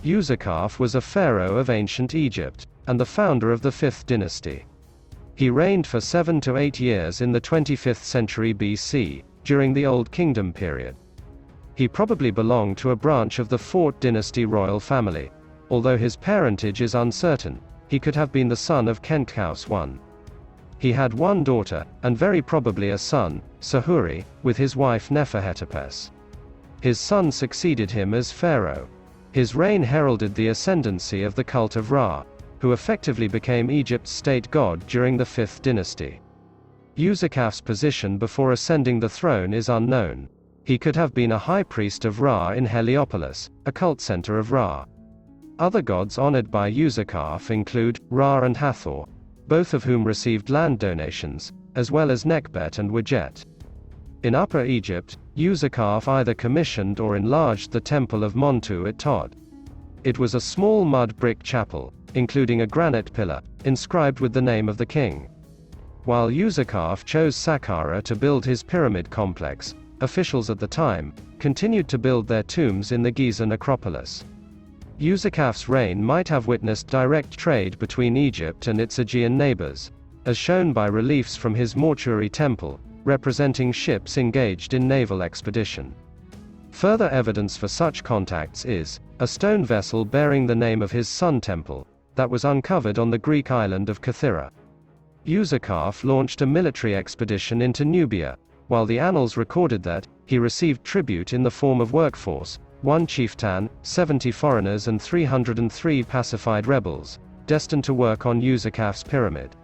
Userkaf was a pharaoh of ancient Egypt, and the founder of the 5th dynasty. He reigned for 7 to 8 years in the 25th century BC, during the Old Kingdom period. He probably belonged to a branch of the 4th dynasty royal family. Although his parentage is uncertain, he could have been the son of Khentkaus I. He had one daughter, and very probably a son, Sahuri, with his wife Neferhetepes. His son succeeded him as pharaoh. His reign heralded the ascendancy of the cult of Ra, who effectively became Egypt's state god during the 5th dynasty. Userkaf's position before ascending the throne is unknown. He could have been a high priest of Ra in Heliopolis, a cult center of Ra. Other gods honored by Userkaf include Ra and Hathor, both of whom received land donations, as well as Nekhbet and Wadjet. In Upper Egypt, Userkaf either commissioned or enlarged the Temple of Montu at Tod. It was a small mud brick chapel, including a granite pillar, inscribed with the name of the king. While Userkaf chose Saqqara to build his pyramid complex, officials at the time continued to build their tombs in the Giza necropolis. Userkaf's reign might have witnessed direct trade between Egypt and its Aegean neighbors, as shown by reliefs from his mortuary temple, representing ships engaged in naval expedition. Further evidence for such contacts is a stone vessel bearing the name of his sun temple, that was uncovered on the Greek island of Kythera. Userkaf launched a military expedition into Nubia, while the annals recorded that he received tribute in the form of workforce, 1 chieftain, 70 foreigners and 303 pacified rebels, destined to work on Userkaf's pyramid.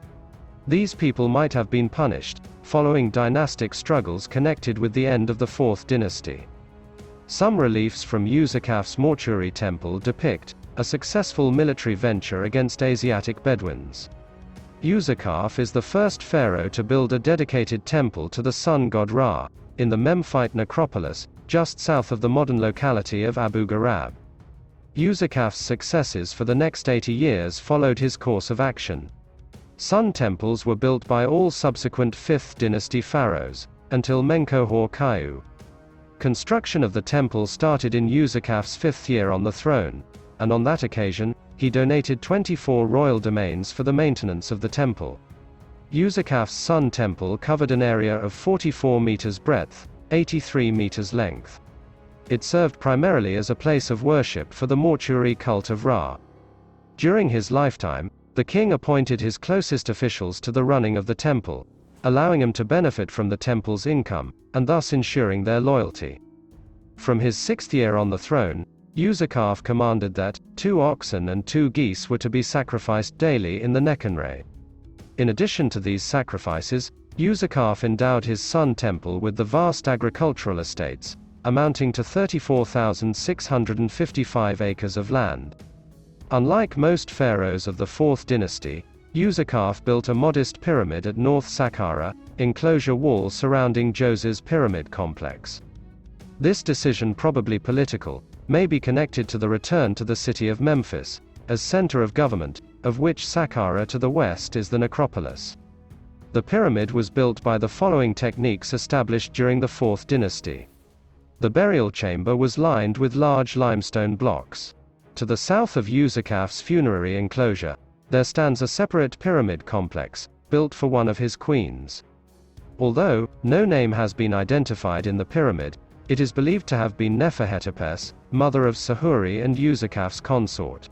These people might have been punished, following dynastic struggles connected with the end of the 4th dynasty. Some reliefs from Userkaf's mortuary temple depict a successful military venture against Asiatic Bedouins. Userkaf is the first pharaoh to build a dedicated temple to the sun god Ra, in the Memphite necropolis, just south of the modern locality of Abu Ghurab. Userkaf's successes for the next 80 years followed his course of action. Sun temples were built by all subsequent 5th dynasty pharaohs, until Menkaure-Kaiu. Construction of the temple started in Userkaf's 5th year on the throne, and on that occasion, he donated 24 royal domains for the maintenance of the temple. Userkaf's Sun Temple covered an area of 44 meters breadth, 83 meters length. It served primarily as a place of worship for the mortuary cult of Ra. During his lifetime, the king appointed his closest officials to the running of the temple, allowing him to benefit from the temple's income, and thus ensuring their loyalty. From his 6th year on the throne, Userkaf commanded that 2 oxen and 2 geese were to be sacrificed daily in the Nekhenre. In addition to these sacrifices, Userkaf endowed his Sun Temple with the vast agricultural estates, amounting to 34,655 acres of land. Unlike most pharaohs of the 4th dynasty, Userkaf built a modest pyramid at North Saqqara, enclosure wall surrounding Djosi's pyramid complex. This decision, probably political, may be connected to the return to the city of Memphis, as center of government, of which Saqqara to the west is the necropolis. The pyramid was built by the following techniques established during the 4th dynasty. The burial chamber was lined with large limestone blocks. To the south of Userkaf's funerary enclosure, there stands a separate pyramid complex, built for one of his queens. Although no name has been identified in the pyramid, it is believed to have been Neferhetepes, mother of Sahuri and Userkaf's consort.